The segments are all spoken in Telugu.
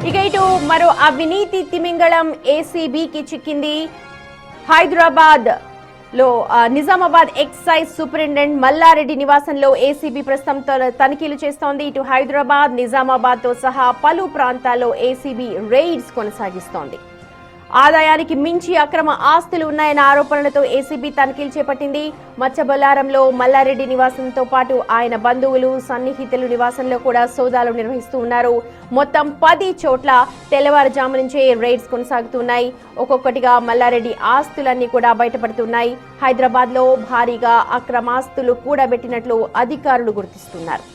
ఇక ఇటు మరో అవినీతి తిమింగళం ఏసీబీకి చిక్కింది. హైదరాబాద్ లో నిజామాబాద్ ఎక్సైజ్ సూపరింటెండెంట్ మల్లారెడ్డి నివాసంలో ఏసీబీ ప్రస్తుతం తనిఖీలు చేస్తోంది. ఇటు హైదరాబాద్, నిజామాబాద్ తో సహా పలు ప్రాంతాల్లో ఏసీబీ రెయిడ్స్ కొనసాగిస్తోంది. ఆదాయానికి మించి అక్రమ ఆస్తులు ఉన్నాయన్న ఆరోపణలతో ఏసీబీ తనిఖీలు చేపట్టింది. మచ్చబొల్లారంలో మల్లారెడ్డి నివాసంతో పాటు ఆయన బంధువులు, సన్నిహితులు నివాసంలో కూడా సోదాలు నిర్వహిస్తూ ఉన్నారు. మొత్తం 10 చోట్ల తెల్లవారుజాము నుంచే రైడ్స్ కొనసాగుతున్నాయి. ఒక్కొక్కటిగా మల్లారెడ్డి ఆస్తులన్నీ కూడా బయటపడుతున్నాయి. హైదరాబాద్ లో భారీగా అక్రమాస్తులు కూడబెట్టినట్లు అధికారులు గుర్తిస్తున్నారు.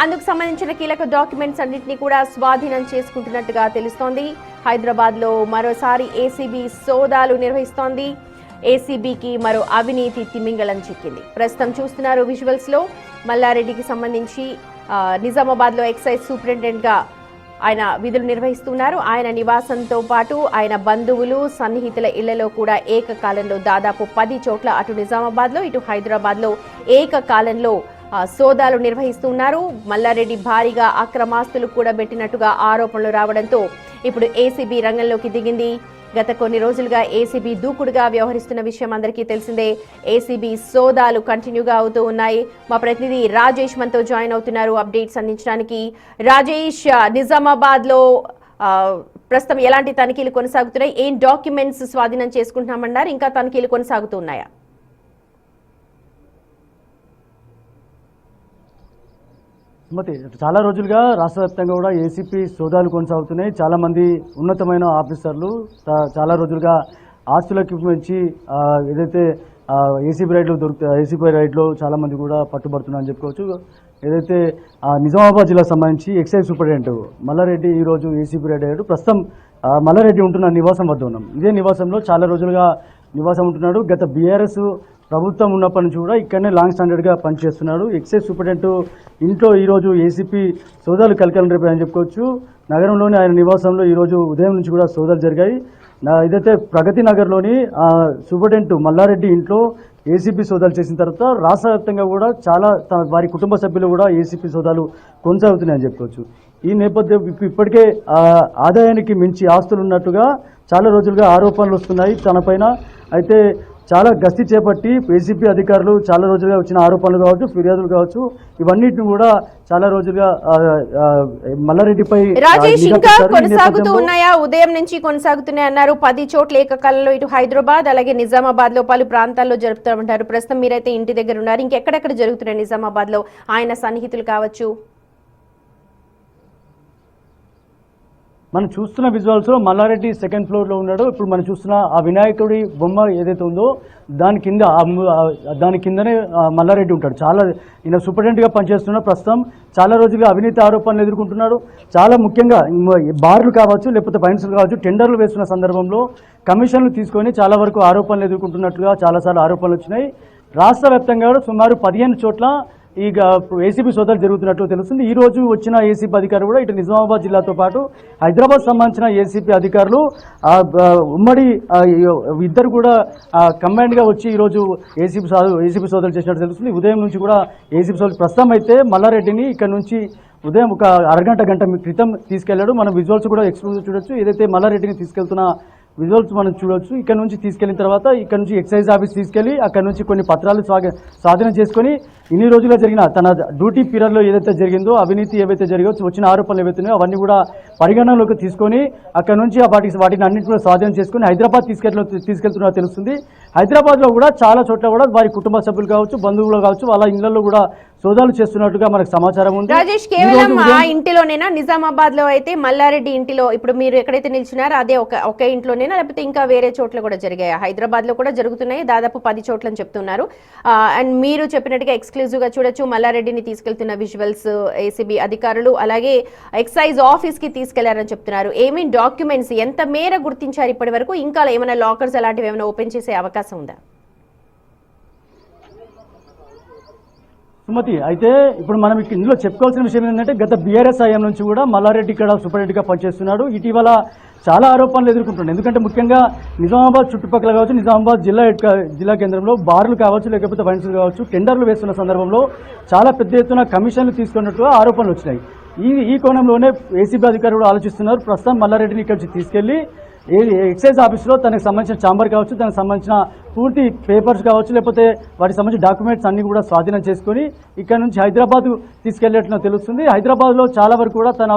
అందుకు సంబంధించిన కీలక డాక్యుమెంట్స్ అన్నింటినీ కూడా స్వాధీనం చేసుకుంటున్నట్టుగా తెలుస్తోంది. హైదరాబాద్ లో మరోసారి ఏసీబీ సోదాలు నిర్వహిస్తోంది. ఏసీబీకి మరో అవినీతి తిమింగళం చిక్కింది. ప్రస్తుతం చూస్తున్నారు విజువల్స్ లో. మల్లారెడ్డికి సంబంధించి నిజామాబాద్ లో ఎక్సైజ్ సూపరింటెండెంట్ గా ఆయన విధులు నిర్వహిస్తున్నారు. ఆయన నివాసంతో పాటు ఆయన బంధువులు, సన్నిహితుల ఇళ్లలో కూడా ఏకకాలంలో దాదాపు 10 చోట్ల అటు నిజామాబాద్ లో ఇటు హైదరాబాద్ లో ఏకకాలంలో సోదాలు నిర్వహిస్తున్నారు. మల్లారెడ్డి భారీగా అక్రమాస్తులు కూడా పెట్టినట్టుగా ఆరోపణలు రావడంతో ఇప్పుడు ఏసీబీ రంగంలోకి దిగింది. గత కొన్ని రోజులుగా ఏసీబీ దూకుడుగా వ్యవహరిస్తున్న విషయం అందరికీ తెలిసిందే. ఏసీబీ సోదాలు కంటిన్యూగా అవుతూ ఉన్నాయి. మా ప్రతినిధి రాజేష్ మనతో జాయిన్ అవుతున్నారు అప్డేట్స్ అందించడానికి. రాజేష్, నిజామాబాద్ లో ప్రస్తుతం ఎలాంటి తనిఖీలు కొనసాగుతున్నాయి? ఏం డాక్యుమెంట్స్ స్వాధీనం చేసుకుంటున్నామన్నారు? ఇంకా తనిఖీలు కొనసాగుతున్నాయా? చాలా రోజులుగా రాష్ట్ర వ్యాప్తంగా కూడా ఏసీపీ సోదాలు కొనసాగుతున్నాయి. చాలా మంది ఉన్నతమైన ఆఫీసర్లు చాలా రోజులుగా ఆస్తులకు మించి ఏదైతే ఏసీపీ రైడ్లు ఏసీపీ రైడ్లో చాలా మంది కూడా పట్టుబడుతున్నారని చెప్పుకోవచ్చు. ఏదైతే నిజామాబాద్ జిల్లాకు సంబంధించి ఎక్సైజ్ సూపరింటెండెంట్ మల్లారెడ్డి ఈరోజు ఏసీపీ రైడ్ అయ్యాడు. ప్రస్తుతం మల్లారెడ్డి ఉంటున్న నివాసం వద్ద ఉన్నాం. ఇదే నివాసంలో చాలా రోజులుగా నివాసం ఉంటున్నాడు. గత బీఆర్ఎస్ ప్రభుత్వం ఉన్నప్పటి నుంచి కూడా ఇక్కడనే లాంగ్ స్టాండర్డ్గా పనిచేస్తున్నాడు. ఎక్సైజ్ సూపరింటెండెంట్ ఇంట్లో ఈరోజు ఏసీపీ సోదాలు కలకలం రేపాయని చెప్పుకోవచ్చు. నగరంలోని ఆయన నివాసంలో ఈరోజు ఉదయం నుంచి కూడా సోదాలు జరిగాయి. ఇదైతే ప్రగతి నగర్లోని సూపరింటెండెంట్ మల్లారెడ్డి ఇంట్లో ఏసీపీ సోదాలు చేసిన తర్వాత రాష్ట్ర వ్యాప్తంగా కూడా చాలా వారి కుటుంబ సభ్యులు కూడా ఏసీపీ సోదాలు కొనసాగుతున్నాయని చెప్పుకోవచ్చు. ఈ నేపథ్యం ఇప్పటికే ఆదాయానికి మించి ఆస్తులు ఉన్నట్టుగా చాలా రోజులుగా ఆరోపణలు వస్తున్నాయి తనపైన. అయితే చాలా గస్తీ చేపట్టి ఏసీపీ అధికారులు చాలా రోజులుగా వచ్చిన ఆరోపణలు కావచ్చు, ఫిర్యాదులు కావచ్చు, ఇవన్నిటిని కూడా చాలా రోజులుగా మల్లారెడ్డిపై రాజేష్ ఇంకా కొనసాగుతూ ఉన్నాయా? ఉదయం నుంచి కొనసాగుతున్నాయి అన్నారు. 10 చోట్ల ఏకకాలంలో ఇటు హైదరాబాద్ అలాగే నిజామాబాద్ లో పలు ప్రాంతాల్లో జరుపుతామంటారు. ప్రస్తుతం మీరైతే ఇంటి దగ్గర ఉన్నారు. ఇంకెక్కడెక్కడ జరుగుతున్నాయి నిజామాబాద్ లో ఆయన సన్నిహితులు కావచ్చు? మనం చూస్తున్న విజువల్స్ లో మల్లారెడ్డి సెకండ్ ఫ్లోర్ లో ఉన్నాడు. ఇప్పుడు మనం చూస్తున్న ఆ వినాయకుడి బొమ్మ ఏదైతే ఉందో దాని కిందనే మల్లారెడ్డి ఉంటాడు. ఈయన సూపరింటెండెంట్ గా పనిచేస్తున్న ప్రస్తుతం చాలా రోజులుగా అవినీతి ఆరోపణలు ఎదుర్కొంటున్నాడు. చాలా ముఖ్యంగా బార్లు కావచ్చు, లేకపోతే వైన్స్లు కావచ్చు, టెండర్లు వేస్తున్న సందర్భంలో కమిషన్లు తీసుకొని చాలా వరకు ఆరోపణలు ఎదుర్కొంటున్నట్లుగా చాలాసార్లు ఆరోపణలు వచ్చినాయి. రాష్ట్ర వ్యాప్తంగా సుమారు 15 చోట్ల ఈ ఏసీబీ సోదాలు జరుగుతున్నట్లు తెలుస్తుంది. ఈ రోజు వచ్చిన ఏసీపీ అధికారులు కూడా ఇటు నిజామాబాద్ జిల్లాతో పాటు హైదరాబాద్ సంబంధించిన ఏసీపీ అధికారులు ఉమ్మడి ఇద్దరు కూడా కంబైన్డ్ గా వచ్చి ఈరోజు ఏసీపీ సోదాలు చేసినట్టు తెలుస్తుంది. ఉదయం నుంచి కూడా ఏసీపీ సోదాలు ప్రస్తుతం అయితే మల్లారెడ్డిని ఇక్కడ నుంచి ఉదయం ఒక గంట క్రితం తీసుకెళ్లాడు. మనం విజువల్స్ కూడా ఎక్స్క్లూజివ్ చూడొచ్చు. ఏదైతే మల్లారెడ్డిని తీసుకెళ్తున్న విజువల్స్ మనం చూడవచ్చు. ఇక్కడ నుంచి తీసుకెళ్లిన తర్వాత ఇక్కడ నుంచి ఎక్సైజ్ ఆఫీస్ తీసుకెళ్లి అక్కడ నుంచి కొన్ని పత్రాలు స్వాధీనం చేసుకుని ఇన్ని రోజుల్లో జరిగిన తన డ్యూటీ పీరియడ్లో ఏదైతే జరిగిందో అవినీతి ఏవైతే జరిగో వచ్చిన ఆరోపణలు ఏవైతున్నాయో అవన్నీ కూడా పరిగణనలోకి తీసుకొని అక్కడ నుంచి వాటిని అన్నింటి కూడా స్వాధీనం చేసుకుని హైదరాబాద్ తీసుకెళ్తున్నా తెలుస్తుంది. హైదరాబాద్లో కూడా చాలా చోట్ల కూడా వారి కుటుంబ సభ్యులు కావచ్చు, బంధువులు కావచ్చు, వాళ్ళ ఇళ్లలో కూడా సోదాలు చేస్తున్నట్టుగా మనకు సమాచారం ఉంది. రాజేష్, కేవలం ఆ ఇంటిలోనేనా? నిజామాబాద్ లో అయితే మల్లారెడ్డి ఇంటిలో ఇప్పుడు మీరు ఎక్కడైతే నిలిచినారో అదే ఒక ఇంట్లోనేనా, లేకపోతే ఇంకా వేరే చోట్ల కూడా జరిగాయా? హైదరాబాద్ లో కూడా జరుగుతున్నాయి, దాదాపు 10 చోట్ల అని చెప్తున్నారు. అండ్ మీరు చెప్పినట్టుగా ఎక్స్క్లూజివ్ గా చూడొచ్చు మల్లారెడ్డిని తీసుకెళ్తున్న విజువల్స్ ఏసీబీ అధికారులు అలాగే ఎక్సైజ్ ఆఫీస్ కి తీసుకెళ్లారని చెప్తున్నారు. ఏమేమి డాక్యుమెంట్స్ ఎంత మేర గుర్తించారు ఇప్పటి వరకు? ఇంకా ఏమైనా లాకర్స్ అలాంటివి ఏమైనా ఓపెన్ చేసే అవకాశం ఉందా? సుమతి, అయితే ఇప్పుడు మనం ఇందులో చెప్పుకోవాల్సిన విషయం ఏంటంటే గత బీఆర్ఎస్ హయాం నుంచి కూడా మల్లారెడ్డి ఇక్కడ సూపరింటెండెంట్గా పనిచేస్తున్నాడు. ఇటీవల చాలా ఆరోపణలు ఎదుర్కొంటున్నాడు. ఎందుకంటే ముఖ్యంగా నిజామాబాద్ చుట్టుపక్కల కావచ్చు, నిజామాబాద్ జిల్లా కేంద్రంలో బార్లు కావచ్చు, లేకపోతే వైన్స్లు కావచ్చు, టెండర్లు వేస్తున్న సందర్భంలో చాలా పెద్ద ఎత్తున కమిషన్లు తీసుకున్నట్టుగా ఆరోపణలు వచ్చినాయి. ఈ కోణంలోనే ఏసీబీ అధికారులు కూడా ఆలోచిస్తున్నారు. ప్రస్తుతం మల్లారెడ్డిని ఇక్కడి నుంచి తీసుకెళ్లి ఎక్సైజ్ ఆఫీస్లో తనకు సంబంధించిన ఛాంబర్ కావచ్చు, తనకు సంబంధించిన పూర్తి పేపర్స్ కావచ్చు, లేకపోతే వాటికి సంబంధించిన డాక్యుమెంట్స్ అన్ని కూడా స్వాధీనం చేసుకొని ఇక్కడ నుంచి హైదరాబాద్ తీసుకెళ్లేట్లు తెలుస్తుంది. హైదరాబాద్లో చాలా వరకు కూడా తన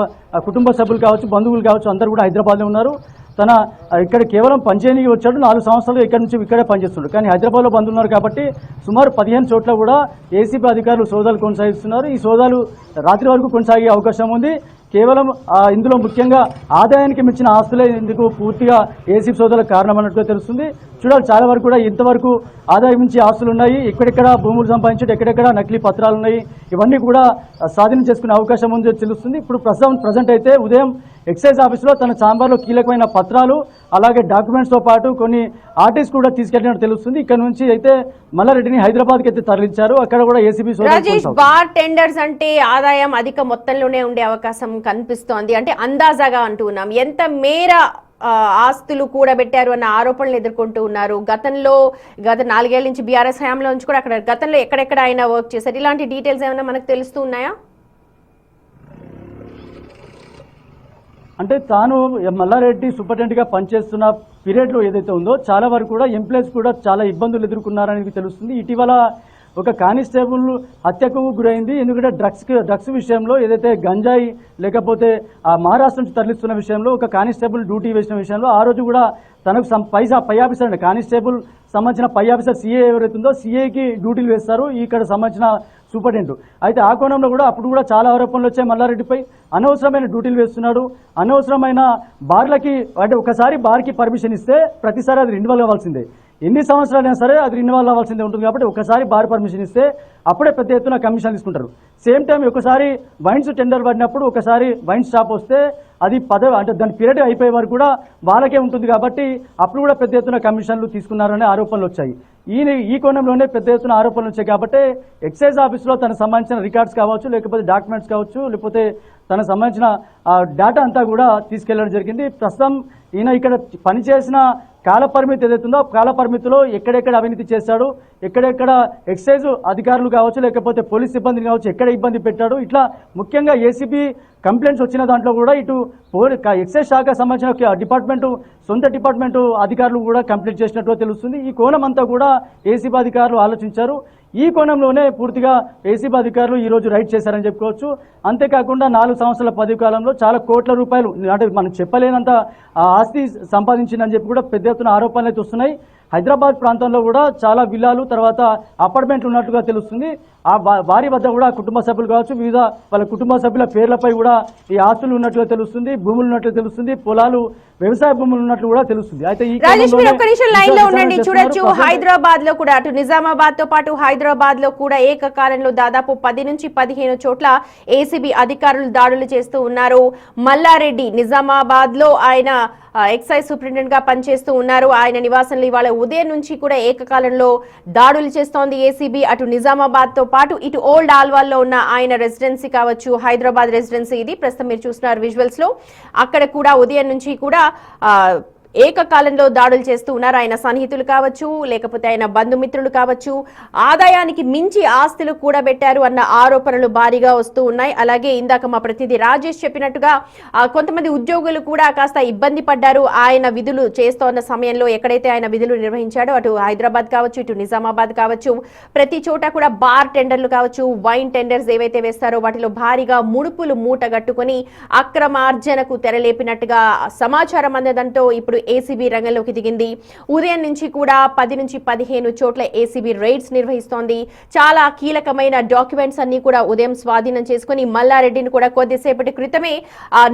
కుటుంబ సభ్యులు కావచ్చు, బంధువులు కావచ్చు, అందరూ కూడా హైదరాబాద్లో ఉన్నారు. తన ఇక్కడ కేవలం పనిచేయడానికి వచ్చాడు, 4 సంవత్సరాలు ఇక్కడ నుంచి ఇక్కడే పనిచేస్తున్నాడు. కానీ హైదరాబాద్లో బంధువులు ఉన్నారు కాబట్టి సుమారు 15 చోట్ల కూడా ఏసీబీ అధికారులు సోదాలు కొనసాగిస్తున్నారు. ఈ సోదాలు రాత్రి వరకు కొనసాగే అవకాశం ఉంది. కేవలం ఇందులో ముఖ్యంగా ఆదాయానికి మించిన ఆస్తులే ఇందుకు పూర్తిగా ఏసీబీ సోదాలకు కారణమన్నట్టుగా తెలుస్తుంది. చూడాలి, చాలా వరకు కూడా ఇంతవరకు ఆదాయం మించి ఆస్తులు ఉన్నాయి, ఎక్కడెక్కడ భూములు సంపాదించడం, ఎక్కడెక్కడ నకిలీ పత్రాలు ఉన్నాయి, ఇవన్నీ కూడా స్వాధీనం చేసుకునే అవకాశం ఉంది తెలుస్తుంది. ఇప్పుడు ప్రజెంట్ అయితే ఉదయం ఎక్సైజ్ ఆఫీసులో తన ఛాంబర్లో కీలకమైన పత్రాలు అలాగే డాక్యుమెంట్స్తో పాటు కొన్ని ఆర్టీస్ కూడా తీసుకెళ్లినట్టు తెలుస్తుంది. ఇక్కడ నుంచి అయితే మల్లారెడ్డిని హైదరాబాద్కి అయితే తరలించారు. అక్కడ కూడా ఏసీబీ రాజేష్, బార్ టెండర్స్ అంటే ఆదాయం అధిక మొత్తంలోనే ఉండే అవకాశం కనిపిస్తోంది. అంటే అందాజాగా అంటున్నాం, ఎంత మేర ఆస్తులు కూడబెట్టారు అన్న ఆరోపణలు ఎదుర్కొంటూ ఉన్నారు. గత 4 ఏళ్ల నుంచి బీఆర్ఎస్ హయాంలో నుంచి కూడా అక్కడ గతంలో ఎక్కడెక్కడ ఆయన వర్క్ చేశారు, ఇలాంటి డీటెయిల్స్ ఏమైనా మనకు తెలుస్తూ ఉన్నాయా? అంటే తాను మల్లారెడ్డి సూపరింటెండెంట్గా పనిచేస్తున్న పీరియడ్లో ఏదైతే ఉందో చాలా వరకు కూడా ఎంప్లాయీస్ కూడా చాలా ఇబ్బందులు ఎదుర్కొన్నారని తెలుస్తుంది. ఇటీవల ఒక కానిస్టేబుల్ హత్యకు గురైంది. ఎందుకంటే డ్రగ్స్ విషయంలో ఏదైతే గంజాయి లేకపోతే ఆ మహారాష్ట్ర నుంచి తరలిస్తున్న విషయంలో ఒక కానిస్టేబుల్ డ్యూటీ వేసిన విషయంలో ఆ రోజు కూడా తనకు పై ఆఫీసర్ అంటే కానిస్టేబుల్ సంబంధించిన పై ఆఫీసర్ సీఏ ఎవరైతే ఉందో సీఏకి డ్యూటీలు వేస్తారు ఇక్కడ సంబంధించిన సూపరింటెండెంట్. అయితే ఆ కోణంలో కూడా అప్పుడు కూడా చాలా ఆరోపణలు వచ్చాయి మల్లారెడ్డిపై. అనవసరమైన డ్యూటీలు వేస్తున్నాడు, అనవసరమైన బార్లకి అంటే ఒకసారి బార్కి పర్మిషన్ ఇస్తే ప్రతిసారి అది రెన్యువల్ అవ్వాల్సిందే, ఎన్ని సంవత్సరాలైనా సరే అది రెన్యువల్ అవ్వాల్సిందే ఉంటుంది. కాబట్టి ఒకసారి బార్ పర్మిషన్ ఇస్తే అప్పుడే పెద్ద ఎత్తున కమిషన్ తీసుకుంటారు. సేమ్ టైం ఒకసారి వైన్స్ టెండర్ పడినప్పుడు ఒకసారి వైన్ షాప్ వస్తే అది అంటే దాని పీరియడ్ అయిపోయే వరకు కూడా వాళ్ళకే ఉంటుంది. కాబట్టి అప్పుడు కూడా పెద్ద ఎత్తున కమిషన్లు తీసుకున్నారనే ఆరోపణలు వచ్చాయి. ఈ కోణంలోనే పెద్ద ఎత్తున ఆరోపణలు వచ్చాయి. కాబట్టి ఎక్సైజ్ ఆఫీస్లో తనకు సంబంధించిన రికార్డ్స్ కావచ్చు, లేకపోతే డాక్యుమెంట్స్ కావచ్చు, లేకపోతే తనకు సంబంధించిన డేటా అంతా కూడా తీసుకెళ్లడం జరిగింది. ప్రస్తుతం ఈయన ఇక్కడ పనిచేసిన కాల పరిమితి ఏదైతుందో కాల పరిమితిలో ఎక్కడెక్కడ అవినీతి చేశాడు, ఎక్కడెక్కడ ఎక్సైజ్ అధికారులు కావచ్చు, లేకపోతే పోలీస్ సిబ్బందిని కావచ్చు ఎక్కడ ఇబ్బంది పెట్టాడు, ఇట్లా ముఖ్యంగా ఏసీబీ కంప్లైంట్స్ వచ్చిన దాంట్లో కూడా ఇటు ఎక్సైజ్ శాఖ సంబంధించిన డిపార్ట్మెంటు సొంత డిపార్ట్మెంటు అధికారులు కూడా కంప్లైంట్ చేసినట్టు తెలుస్తుంది. ఈ కోణం అంతా కూడా ఏసీబీ అధికారులు ఆలోచించారు. ఈ కోణంలోనే పూర్తిగా ఏసీబీ అధికారులు ఈరోజు రైడ్ చేశారని చెప్పుకోవచ్చు. అంతేకాకుండా 4 సంవత్సరాల పదవి కాలంలో చాలా కోట్ల రూపాయలు అంటే మనం చెప్పలేనంత ఆస్తి సంపాదించిందని చెప్పి కూడా పెద్ద ఎత్తున ఆరోపణలు అయితే వస్తున్నాయి. హైదరాబాద్ ప్రాంతంలో కూడా చాలా విల్లాలు తర్వాత అపార్ట్మెంట్లు ఉన్నట్టుగా తెలుస్తుంది. వారి వద్ద కూడా కుటుంబ సభ్యులు కావచ్చు, వివిధ వాళ్ళ కుటుంబ సభ్యుల పేర్లపై కూడా ఈ ఆస్తులు ఉన్నట్టుగా తెలుస్తుంది, భూములు ఉన్నట్లు తెలుస్తుంది, పొలాలు వ్యవసాయ భూములు ఉన్నట్లు కూడా తెలుస్తుంది. అయితే చూడొచ్చు హైదరాబాద్ లో కూడా అటు నిజామాబాద్ తో పాటు హైదరాబాద్ లో కూడా ఏకకాలంలో దాదాపు 10 నుంచి 15 చోట్ల ఏసీబీ అధికారులు దాడులు చేస్తూ ఉన్నారు. మల్లారెడ్డి నిజామాబాద్ లో ఆయన ఎక్సైజ్ సూపరింటెండెంట్ గా పనిచేస్తూ ఉన్నారు. ఆయన నివాసంలో ఇవాళ ఉదయం నుంచి కూడా ఏకకాలంలో దాడులు చేస్తోంది ఏసీబీ. అటు నిజామాబాద్ తో పాటు ఇటు ఓల్డ్ ఆల్వాల్లో ఉన్న ఆయన రెసిడెన్సీ కావచ్చు, హైదరాబాద్ రెసిడెన్సీ ఇది ప్రస్తుతం మీరు చూస్తున్నారు విజువల్స్ లో. అక్కడ కూడా ఉదయం నుంచి కూడా ఏకకాలంలో దాడులు చేస్తూ ఉన్నారు. ఆయన సన్నిహితులు కావచ్చు, లేకపోతే ఆయన బంధుమిత్రులు కావచ్చు, ఆదాయానికి మించి ఆస్తులు కూడబెట్టారు అన్న ఆరోపణలు భారీగా వస్తూ ఉన్నాయి. అలాగే ఇందాక మా ప్రతినిధి రాజేష్ చెప్పినట్టుగా కొంతమంది ఉద్యోగులు కూడా కాస్త ఇబ్బంది పడ్డారు. ఆయన విధులు చేస్తోన్న సమయంలో ఎక్కడైతే ఆయన విధులు నిర్వహించాడో అటు హైదరాబాద్ కావచ్చు, ఇటు నిజామాబాద్ కావచ్చు, ప్రతి చోట కూడా బార్ టెండర్లు కావచ్చు, వైన్ టెండర్స్ ఏవైతే వేస్తారో వాటిలో భారీగా ముడుపులు మూటగట్టుకుని అక్రమార్జనకు తెరలేపినట్టుగా సమాచారం అందడంతో ఇప్పుడు ఏసీబీ రంగంలోకి దిగింది. ఉదయం నుంచి కూడా 10 నుంచి 15 చోట్ల ఏసీబీ రైడ్స్ నిర్వహిస్తోంది. చాలా కీలకమైన డాక్యుమెంట్స్ అన్ని కూడా ఉదయం స్వాధీనం చేసుకుని మల్లారెడ్డిని కూడా కొద్దిసేపటి క్రితమే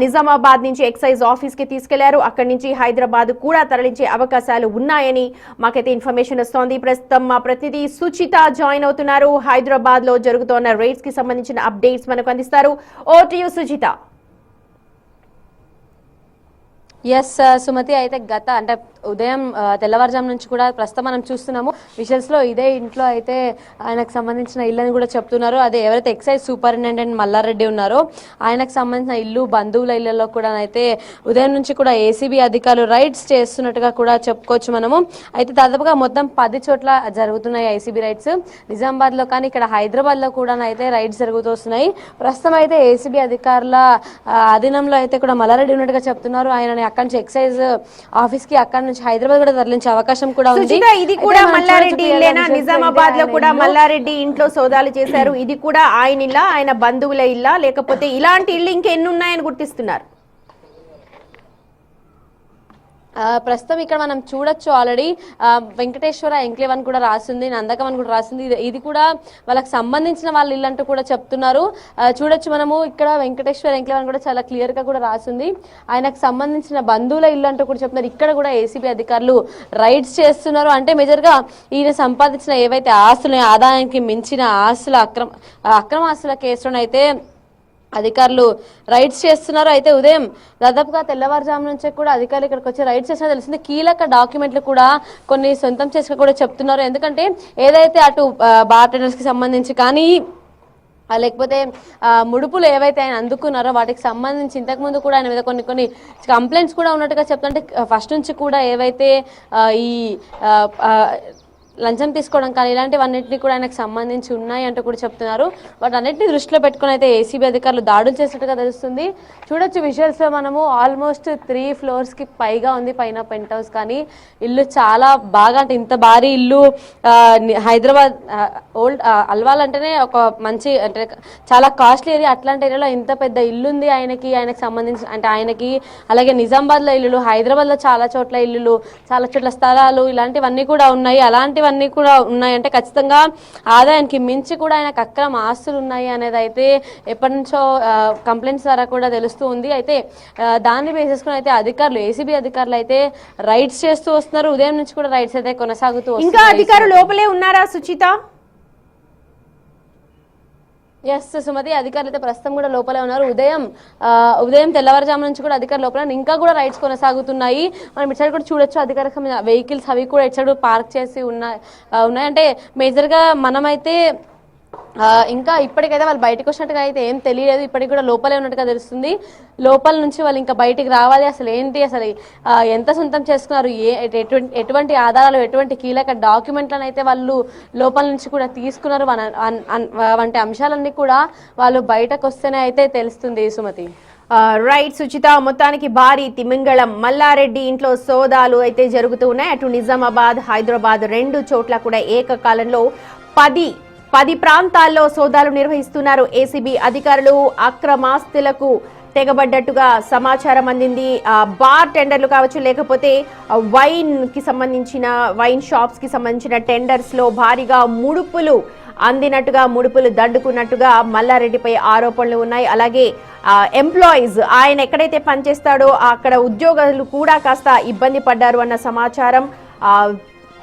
నిజామాబాద్ నుంచి ఎక్సైజ్ ఆఫీస్ కి తీసుకెళ్లారు. అక్కడి నుంచి హైదరాబాద్ కూడా తరలించే అవకాశాలు ఉన్నాయని మాకైతే ఇన్ఫర్మేషన్ వస్తోంది. ప్రస్తుతం మా ప్రతినిధి సుచిత జాయిన్ అవుతున్నారు. హైదరాబాద్ లో జరుగుతున్న రైడ్స్ కి సంబంధించిన అప్డేట్స్ మనకు అందిస్తారు. Over to you Suchitha. Yes Sumathi, అయితే అంటే ఉదయం తెల్లవారుజాము నుంచి కూడా ప్రస్తుతం మనం చూస్తున్నాము విజువల్స్లో ఇదే ఇంట్లో అయితే ఆయనకు సంబంధించిన ఇల్లని కూడా చెప్తున్నారు. అదే ఎవరైతే ఎక్సైజ్ సూపరింటెండెంట్ మల్లారెడ్డి ఉన్నారో ఆయనకు సంబంధించిన ఇల్లు, బంధువుల ఇళ్లలో కూడా అయితే ఉదయం నుంచి కూడా ఏసీబీ అధికారులు రైడ్స్ చేస్తున్నట్టుగా కూడా చెప్పుకోవచ్చు మనము. అయితే దాదాపుగా మొత్తం 10 చోట్ల జరుగుతున్నాయి ఏసీబీ రైడ్స్. నిజామాబాద్లో కానీ ఇక్కడ హైదరాబాద్లో కూడా అయితే రైడ్స్ జరుగుతున్నాయి. ప్రస్తుతం అయితే ఏసీబీ అధికారుల అధీనంలో అయితే కూడా మల్లారెడ్డి ఉన్నట్టుగా చెప్తున్నారు. ఆయనని అక్కడి నుంచి ఎక్సైజ్ ఆఫీస్ కి అక్కడి నుంచి హైదరాబాద్ కూడా తరలించే అవకాశం కూడా ఉంది. ఇది కూడా మల్లారెడ్డి ఇల్లేనా? నిజామాబాద్ లో కూడా మల్లారెడ్డి ఇంట్లో సోదాలు చేశారు. ఇది కూడా ఆయన ఇల్లా, ఆయన బంధువుల ఇల్లా, లేకపోతే ఇలాంటి ఇల్లు ఇంకెన్ని ఉన్నాయని గుర్తిస్తున్నారు? ప్రస్తుతం ఇక్కడ మనం చూడొచ్చు ఆల్రెడీ వెంకటేశ్వర ఎంక్లేవ్ అని కూడా రాసింది, నందకం అని కూడా రాసింది. ఇది కూడా వాళ్ళకి సంబంధించిన వాళ్ళ ఇల్లు అంటూ కూడా చెప్తున్నారు. చూడొచ్చు మనము ఇక్కడ వెంకటేశ్వర ఎంక్లేవ్ అని కూడా చాలా క్లియర్ గా కూడా రాసింది. ఆయనకు సంబంధించిన బంధువుల ఇల్లు అంటూ కూడా చెప్తున్నారు. ఇక్కడ కూడా ఏసీబీ అధికారులు రైడ్స్ చేస్తున్నారు. అంటే మేజర్ గా ఈయన సంపాదించిన ఏవైతే ఆస్తులు, ఆదాయానికి మించిన ఆస్తుల అక్రమ ఆస్తుల కేసులోనైతే అధికారులు రైడ్స్ చేస్తున్నారు. అయితే ఉదయం దాదాపుగా తెల్లవారుజాము నుంచే కూడా అధికారులు ఇక్కడికి వచ్చి రైడ్స్ చేసినా తెలిసింది. కీలక డాక్యుమెంట్లు కూడా కొన్ని సొంతం చేసుకుని కూడా చెప్తున్నారు. ఎందుకంటే ఏదైతే అటు బార్టెండర్స్ కి సంబంధించి కానీ లేకపోతే ముడుపులు ఏవైతే ఆయన అందుకున్నారో వాటికి సంబంధించి ఇంతకుముందు కూడా ఆయన మీద కొన్ని కంప్లైంట్స్ కూడా ఉన్నట్టుగా చెప్తుంటే ఫస్ట్ నుంచి కూడా ఏవైతే ఈ లంచం తీసుకోవడం కానీ ఇలాంటివన్నింటినీ కూడా ఆయనకు సంబంధించి ఉన్నాయి అంటూ కూడా చెప్తున్నారు. వాటన్నిటిని దృష్టిలో పెట్టుకుని అయితే ఏసీబీ అధికారులు దాడులు చేసినట్టుగా తెలుస్తుంది. చూడొచ్చు విజువల్స్ లో మనము ఆల్మోస్ట్ 3 floors కి పైగా ఉంది పైన పెంట్ హౌస్. కానీ ఇల్లు చాలా బాగా, అంటే ఇంత భారీ ఇల్లు హైదరాబాద్ ఓల్డ్ అల్వాల్ అంటేనే ఒక మంచి, అంటే చాలా కాస్ట్లీ ఏరియా. అట్లాంటి ఏరియాలో ఇంత పెద్ద ఇల్లు ఉంది ఆయనకు సంబంధించి, అంటే ఆయనకి. అలాగే నిజామాబాద్ లో ఇల్లులు, హైదరాబాద్ లో చాలా చోట్ల ఇల్లులు, చాలా చోట్ల స్థలాలు, ఇలాంటివన్నీ కూడా ఉన్నాయి. అలాంటివన్నీ కూడా ఉన్నాయంటే ఖచ్చితంగా ఆదాయానికి మించి కూడా ఆయనకు అక్రమ ఆస్తులు ఉన్నాయి అనేది అయితే ఎప్పటి నుంచో కంప్లైంట్స్ ద్వారా కూడా తెలుస్తూ ఉంది. అయితే దాన్ని బేసేసుకుని అయితే అధికారులు, ఏసీబీ అధికారులు అయితే రైడ్స్ చేస్తూ వస్తున్నారు. ఉదయం నుంచి కూడా రైడ్స్ అయితే కొనసాగుతూ వస్తున్నారు. ఇంకా అధికారులు లోపలే ఉన్నారా సుచిత? ఎస్ సుమతి, అధికారులు అయితే ప్రస్తుతం కూడా లోపలే ఉన్నారు. ఉదయం తెల్లవారుజాము నుంచి కూడా అధికారులు లోపల, ఇంకా కూడా రైడ్స్ కొనసాగుతున్నాయి. మనం ఇటు సైడ్ కూడా చూడొచ్చు అధికారులకు సంబంధించిన వెహికల్స్ అవి కూడా ఇటు సైడ్ పార్క్ చేసి ఉన్నాయి. అంటే మేజర్గా మనమైతే ఇంకా ఇప్పటికైతే వాళ్ళు బయటకు వచ్చినట్టుగా అయితే ఏం తెలియలేదు. ఇప్పటికి కూడా లోపలే ఉన్నట్టుగా తెలుస్తుంది. లోపల నుంచి వాళ్ళు ఇంకా బయటికి రావాలి. అసలు ఏంటి, అసలు ఎంత సొంతం చేసుకున్నారు, ఎటువంటి ఆధారాలు, ఎటువంటి కీలక డాక్యుమెంట్లను అయితే వాళ్ళు లోపల నుంచి కూడా తీసుకున్నారు వంటి అంశాలన్నీ కూడా వాళ్ళు బయటకు వస్తేనే అయితే తెలుస్తుంది. సుమతి, రైట్ సుచిత, మొత్తానికి భారీ తిమింగళం మల్లారెడ్డి ఇంట్లో సోదాలు అయితే జరుగుతూ ఉన్నాయి. అటు నిజామాబాద్, హైదరాబాద్ 2 చోట్ల కూడా ఏకకాలంలో 10 ప్రాంతాల్లో సోదాలు నిర్వహిస్తున్నారు ఏసీబీ అధికారులు. అక్రమాస్తులకు తెగబడ్డట్టుగా సమాచారం అందింది. బార్ టెండర్లు కావచ్చు, లేకపోతే వైన్ షాప్స్ కి సంబంధించిన టెండర్స్ లో భారీగా ముడుపులు అందినట్టుగా, ముడుపులు దండుకున్నట్టుగా మల్లారెడ్డిపై ఆరోపణలు ఉన్నాయి. అలాగే ఎంప్లాయీస్, ఆయన ఎక్కడైతే పనిచేస్తాడో అక్కడ ఉద్యోగులు కూడా కాస్త ఇబ్బంది పడ్డారు అన్న సమాచారం.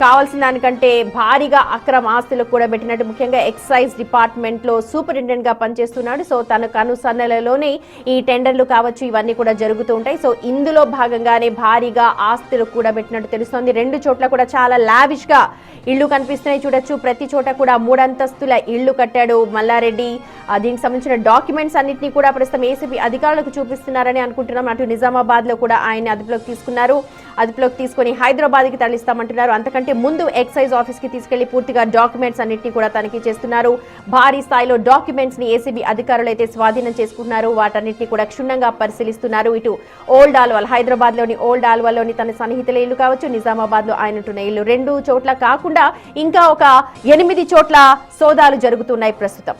కావాల్సిన దానికంటే భారీగా అక్రమ ఆస్తులకు కూడా పెట్టినట్టు, ముఖ్యంగా ఎక్సైజ్ డిపార్ట్మెంట్ లో సూపరింటెండెంట్ గా పనిచేస్తున్నాడు. సో తన కనుసన్నలలోనే ఈ టెండర్లు కావచ్చు ఇవన్నీ కూడా జరుగుతూ ఉంటాయి. సో ఇందులో భాగంగానే భారీగా ఆస్తులు కూడా పెట్టినట్టు తెలుస్తోంది. 2 చోట్ల కూడా చాలా లావిష్ గా ఇళ్లు కనిపిస్తున్నాయి. చూడొచ్చు, ప్రతి చోట కూడా 3 అంతస్తుల ఇళ్లు కట్టాడు మల్లారెడ్డి. దీనికి సంబంధించిన డాక్యుమెంట్స్ అన్నింటినీ కూడా ప్రస్తుతం ఏసీబీ అధికారులకు చూపిస్తున్నారని అనుకుంటున్నాం. అటు నిజామాబాద్ లో కూడా ఆయన అదుపులోకి తీసుకున్నారు. అదుపులోకి తీసుకుని హైదరాబాద్ కి తరలిస్తామంటున్నారు. అంతకంటే ముందు ఎక్సైజ్ ఆఫీస్ కి తీసుకెళ్లి పూర్తిగా డాక్యుమెంట్స్ అన్నింటినీ కూడా తనిఖీ చేస్తున్నారు. భారీ స్థాయిలో డాక్యుమెంట్స్ ని ఏసీబీ అధికారులు అయితే స్వాధీనం చేసుకుంటున్నారు. వాటన్నిటిని కూడా క్షుణ్ణంగా పరిశీలిస్తున్నారు. ఇటు ఓల్డ్ ఆల్వాల్, హైదరాబాద్ లోని ఓల్డ్ ఆల్వాల్ లోని తన సన్నిహితుల ఇల్లు కావచ్చు, నిజామాబాద్ లో ఆయన ఉంటున్న ఇల్లు, 2 చోట్ల కాకుండా ఇంకా ఒక 8 చోట్ల సోదాలు జరుగుతున్నాయి ప్రస్తుతం.